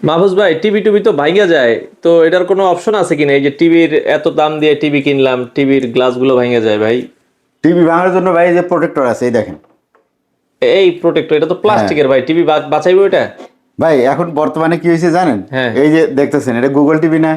মাহফুজ ভাই, টিভি টুবি তো ভাঙা যায়, তো এটার কোনো অপশন আছে কিনা? এই যে টিভির এত দাম দিয়ে টিভি কিনলাম, টিভির গ্লাস গুলো ভাঙা যায় ভাই। টিভি ভাঙার জন্য ভাই যে প্রোটেক্টর আছে, এই দেখেন। এই প্রোটেক্টর, এটা তো হ্যাঁ প্লাস্টিকের ভাই, টিভি বাঁচাইবো এটা? ভাই, এখন বর্তমানে কি হয়েছে জানেন? হ্যাঁ। এই যে দেখতেছেন, এটা গুগল টিভি না?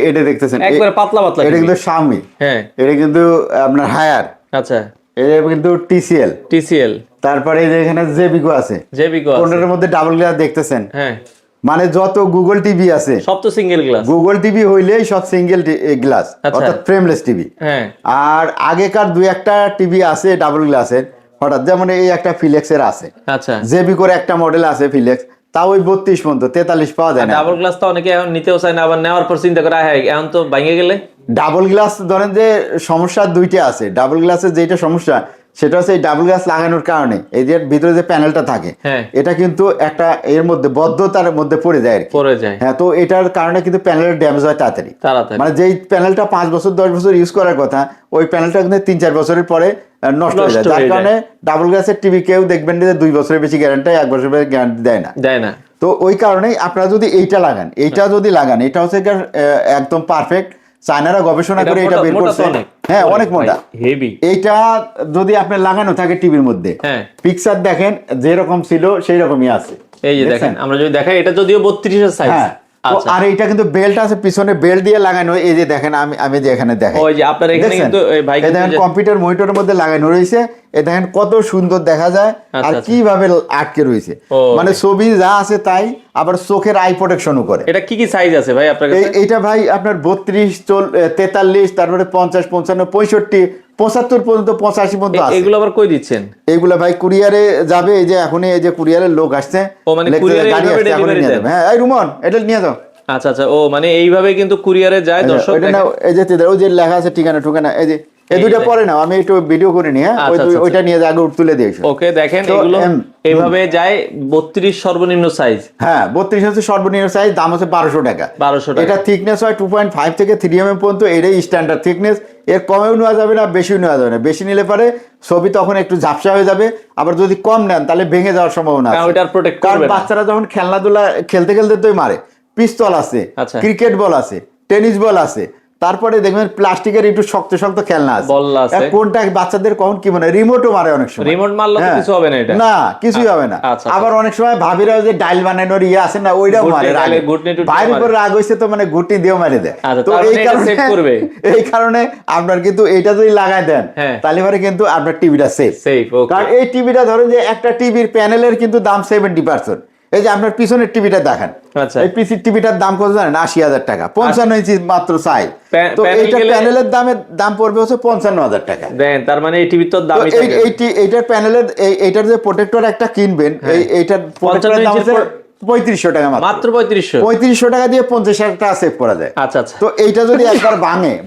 এটা দেখতেছেন, একবারে পাতলা পাতলা এটা TV। কিন্তু শাওমি। হ্যাঁ। এটা কিন্তু আপনার হায়ার। আচ্ছা। এটা কিন্তু টিসিএল। টিসিএল। তারপরে এই যে এখানে জেবিকো আছে। জেবিকো আছে। কোনটার মধ্যে ডাবল গ্লাস দেখতেছেন? হ্যাঁ। মানে যত গুগল টিভি আছে সব তো সিঙ্গেল গ্লাস। গুগল টিভি হইলেই সব সিঙ্গেল গ্লাস, আচ্ছা। অর্থাৎ ফ্রেমলেস টিভি। হ্যাঁ। আর আগেকার দুই একটা টিভি আছে ডাবল গ্লাসের, হঠাৎ যেমন এই একটা ফিলেক্সের আছে, আচ্ছা। জেবিকোর একটা মডেল আছে ফিলেক্স, তাও ওই 32 পর্যন্ত, 43 পাওয়া যায় না। ডাবল গ্লাস তো অনেকে এখন নিতেও চায় না, আবার নেওয়ার পর চিন্তা করে হ্যাঁ এখন তো ভাঙে গেলে। ডাবল গ্লাস ধরেন যে সমস্যা দুইটা আছে। ডাবল গ্লাসের যেটা সমস্যা সেটা হচ্ছে এই ডাবল গ্লাস লাগানোর কারণে এই যে ভিতরে যে প্যানেলটা থাকে, হ্যাঁ। এটা কিন্তু একটা এর মধ্যে বদ্ধতার মধ্যে পড়ে যায় আর কি। পড়ে যায়। হ্যাঁ, তো এটার কারণে কিন্তু প্যানেলের ড্যামেজ হয় তাড়াতাড়ি। মানে যেই প্যানেলটা 5 বছর 10 বছর ইউজ করার কথা, ওই প্যানেলটা কিন্তু 3-4 বছরের পরে নষ্ট হয়ে যায়। যার কারণে ডাবল গ্লাসের টিভি কেউ দেখবেন যে 2 বছরের বেশি গ্যারান্টি, 1 বছরের গ্যারান্টি দেয় না। তো ওই কারণেই আপনারা যদি এইটা লাগান, এটা হচ্ছে একদম পারফেক্ট। চায়নারা গবেষণা করে এটা বের করছে। হ্যাঁ, অনেক মোটা, হেভি। এইটা যদি আপনি লাগানো থাকে টিভির মধ্যে, হ্যাঁ, পিকচার দেখেন যেরকম ছিল সেই রকমই আছে। এই যে দেখেন, আমরা যদি দেখাই, এটা যদিও 32 এর সাইজ। হ্যাঁ, আর এইটা কিন্তু বেল্ট আছে পিছনে, বেল্ট দিয়ে লাগানো। এই যে দেখেন, আমি যে এখানে দেখাই, ওই যে আপনার এখানে কিন্তু ভাই দেখেন কম্পিউটার মনিটরের মধ্যে লাগানো রয়েছে। এই দেখেন কত সুন্দর দেখা যায় আর কিভাবে আটকে রয়েছে। মানে ছবি যা আছে তাই, আবার চোখের আই প্রোটেকশনও করে। এটা কি কি সাইজ আছে ভাই আপনার কাছে? এইটা ভাই আপনার 32, 43, তারপরে 50, 55, 65, 75 পর্যন্ত, 85 পর্যন্ত আছে। এগুলো আবার কই দিচ্ছেন? এগুলো ভাই কুরিয়ারে যাবে। এই যে এখনই এই যে কুরিয়ারের লোক আসছে, মানে কুরিয়ারে গাড়ি আসছে, এখনই নিয়ে যাবে। হ্যাঁ, এই রুমন এটা নিয়ে যাও। আচ্ছা আচ্ছা, মানে এইভাবে কিন্তু কুরিয়ারে যায় দর্শক। ওইটা না, এই যে ওই যে লেখা আছে ঠিকানা, এই যে এই দুইটা পরে নাও, আমি একটু ভিডিও করে নি। হ্যাঁ, ওইটা নিয়ে আগে তুলে দিয়েছো। ওকে, দেখেন এগুলো এইভাবে যায়। 32 সর্বনিম্ন সাইজ। হ্যাঁ, 32 হচ্ছে সর্বনিম্ন সাইজ। দাম হচ্ছে 1200 টাকা। 1200 টাকা। এটা থিকনেস হয় 2.5 থেকে 3 mm পর্যন্ত। এটাই স্ট্যান্ডার্ড থিকনেস। এর কমেও নেওয়া যাবে না, বেশিও নেওয়া যাবে না। বেশি নিলে পারে ছবি তখন একটু ঝাপসা হয়ে যাবে। আবার যদি কম নেন তাহলে ভেঙে যাওয়ার সম্ভাবনা আছে। কারণ বাচ্চারা যখন খেলনাধুলা খেলতে তোই মারে। পিস্তল আছে, ক্রিকেট বল আছে, টেনিস বল আছে, তারপরে দেখবেন প্লাস্টিকের একটু শক্ত শক্ত খেলনা আছে। কোনটা বাচ্চাদের কখন কি মনে, রিমোটও মারে অনেক সময়। রিমোট মারলে কিছু হবে না, এটা না, কিছুই হবে না। আবার অনেক সময় ভাবিরা যে ডাইল বানানোর আছে না, ওইটাও মারে। বাইরের উপর রাগ হইছে তো মানে ঘুটনি দিয়েও মারি দেয়। তো এই কারণে আপনার কিন্তু এইটা যদি লাগাই দেন তাহলে পরে কিন্তু আপনার টিভিটা সেফ। কারণ এই টিভিটা ধরেন যে একটা টিভির প্যানেলের কিন্তু দাম 70%। এই যে আপনার পিছনের টিভিটা দেখেন, এই পিসির টিভিটার দাম কত জানেন? 80,000 টাকা। 55 ইঞ্চি মাত্র সাইজ। তো এইটা প্যানেলের দাম পড়বে হচ্ছে 55,000 টাকা। দেন, তার মানে এই টিভির তো দাম, এইটার প্যানেলের এইটার যে প্রোটেক্টর একটা কিনবেন, এইটার প্রোটেক্টরের দাম হচ্ছে 3500 টাকা মাত্র। 3500 টাকা দিয়ে 50,000 টাকা সেভ করা যায়। আচ্ছা আচ্ছা। তো এইটা যদি একবার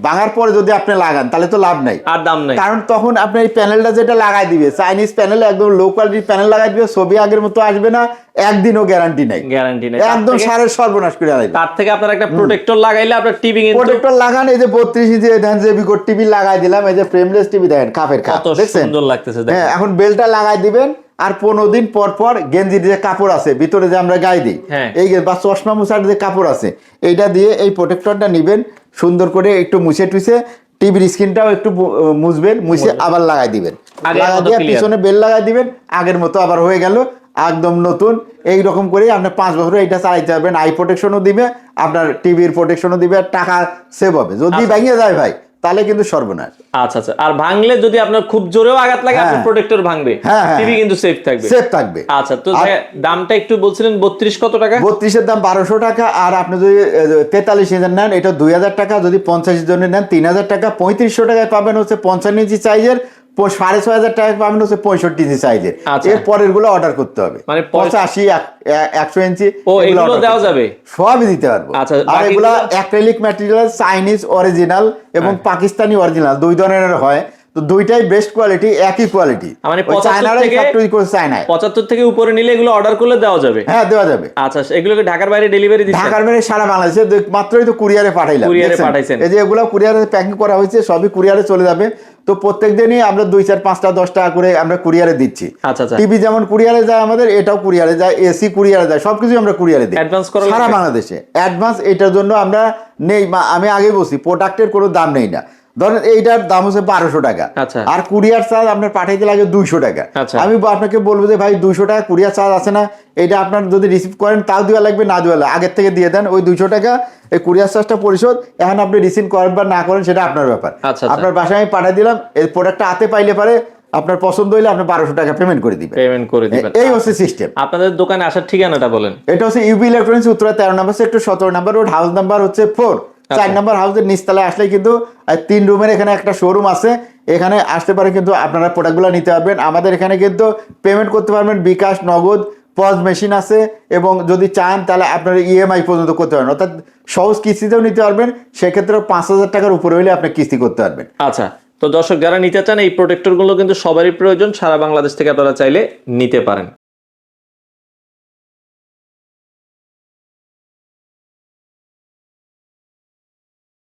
ভাঙার পরে যদি আপনি লাগান তাহলে তো লাভ নাই, আর দাম নাই। কারণ তখন আপনি এই প্যানেলটা যেটা লাগাই দিবে, চাইনিজ প্যানেল, একদম লো কোয়ালিটির প্যানেল লাগাই দিবে, ছবি আগের মতো আসবে না, একদিনও গ্যারান্টি নাই। একদম সারের সর্বনাশ করে আলাদা। তার থেকে আপনার একটা প্রোটেক্টর লাগাইলে আপনার টিভি কিন্তু প্রোটেক্টর লাগান। এই যে 32 ইঞ্চি জেবিকো টিভি লাগাই দিলাম। এই যে ফ্রেমলেস টিভি দেখেন, কাপের কাপ, দেখছেন সুন্দর লাগতেছে। হ্যাঁ, এখন বেলটা লাগাই দিবেন। আর 15 দিন পর গেঞ্জির যে কাপড় আছে ভিতরে যে আমরা গায়ে দিই, এই বা চশমা মুছার যে কাপড় আছে, এইটা দিয়ে এই প্রোটেক্টরটা নিবেন, সুন্দর করে একটু মুছে টুছে টিভির স্ক্রিনটাও একটু মুছবেন, মুছে আবার লাগাই দিবেন। লাগাই দিয়ে পিছনে বেল লাগাই দিবেন, আগের মতো আবার হয়ে গেল, একদম নতুন। এইরকম করে আপনি 5 বছর এইটা চালাইতে পারবেন। আই প্রোটেকশনও দিবে, আপনার টিভির প্রোটেকশনও দিবে, টাকা সেভ হবে। যদি ভেঙে যায় ভাই তাহলে কিন্তু সর্বনাশ। আচ্ছা আচ্ছা। আর ভাঙলে যদি আপনার খুব জোরেও আঘাত লাগে, আপনার প্রোটেক্টর ভাঙবে, টিভি কিন্তু সেফ থাকবে। আচ্ছা, তো দামটা একটু বলছিলেন 32 কত টাকা? 32 এর দাম 1200 টাকা। আর আপনি যদি 43 ইঞ্চি নেন এটা 2000 টাকা। যদি 50 জন্য নেন 3000 টাকা। 3500 টাকায় পাবেন হচ্ছে 55 ইঞ্চি সাইজের, 6500 টাকা পাবেন হচ্ছে 65 ইঞ্চি সাইজের। এর পরের গুলো অর্ডার করতে হবে। মানে 85, 100 ইঞ্চি এগুলো দেওয়া যাবে, সবই দিতে পারবো। আর এগুলা অ্যাক্রিলিক ম্যাটেরিয়াল, চাইনিজ অরিজিনাল এবং পাকিস্তানি অরিজিনাল, দুই ধরনের হয়। তো তো দুইটাই বেস্ট কোয়ালিটি, একই কোয়ালিটি। মানে 75 থেকে উপরে নিলে এগুলো অর্ডার করলে দেওয়া যাবে? হ্যাঁ, দেওয়া যাবে। আচ্ছা, এগুলোকে ঢাকার বাইরে ডেলিভারি দিচ্ছেন? ঢাকার বাইরে সারা বাংলাদেশে, মাত্রই তো কুরিয়ারে পাঠাইলাম। কুরিয়ারে পাঠাইছেন? এই যে এগুলো কুরিয়ারে প্যাকিং করা হয়েছে, সবই কুরিয়ারে চলে যাবে। তো প্রত্যেক দিনই আমরা 2, 4, 5টা 10 টাকা করে আমরা কুরিয়ারে দিচ্ছি। আচ্ছা আচ্ছা। টিভি যেমন কুরিয়ারে যায় আমাদের, এটাও কুরিয়ারে যায়, এসি কুরিয়ারে যায়, সবকিছু আমরা কুরিয়ারে দিই অ্যাডভান্স করা সারা বাংলাদেশে। অ্যাডভান্স এটার জন্য আমরা নেই, আমি আগে বলছি প্রোডাক্টের কোনো দাম নেই না। ধরেন এইটার দাম হচ্ছে 1200 টাকা, আর কুরিয়ার চার্জ আপনার পাঠাইতে লাগে 200 টাকা। আমি আপনাকে বলবো যে ভাই 200 টাকা কুরিয়ার চার্জ আছে না, এটা আপনার যদি রিসিভ করেন তাও দেওয়া লাগবে, না দেওয়া লাগবে আগের থেকে দিয়ে দেন ওই 200 টাকা, এই কুরিয়ার চার্জটা পরিশোধ। এখন আপনি রিসিভ করেন বা না করেন সেটা আপনার ব্যাপার। আপনার বাসায় আমি পাঠিয়ে দিলাম, এই প্রোডাক্টটা হাতে পাইলে পারে আপনার পছন্দ হইলে আপনি 1200 টাকা পেমেন্ট করে দিবেন। এই হচ্ছে সিস্টেম। আপনাদের দোকানে আসার ঠিকানাটা বলেন। এটা হচ্ছে ইউবি ইলেকট্রনিক্স, উত্তরা 13 নম্বর সেক্টর, 17 নম্বর রোড, হাউস নাম্বার হচ্ছে 4। 4 নম্বর হাউসের নিচতলায় আসলে কিন্তু 3 রুমের এখানে একটা শোরুম আছে, এখানে আসতে পারে কিন্তু আপনারা প্রোডাক্টগুলো নিতে পারবেন। আমাদের এখানে কিন্তু পেমেন্ট করতে পারবেন বিকাশ, নগদ, পজ মেশিন আছে, এবং যদি চান তাহলে আপনার ইএমআই পর্যন্ত করতে পারবেন, অর্থাৎ সহজ কিস্তিতেও নিতে পারবেন। সেক্ষেত্রে 5000 টাকার উপরে হলে আপনি কিস্তি করতে পারবেন। আচ্ছা, তো দর্শক যারা নিতে চান এই প্রোটেক্টর গুলো কিন্তু সবারই প্রয়োজন, সারা বাংলাদেশ থেকে আপনারা চাইলে নিতে পারেন।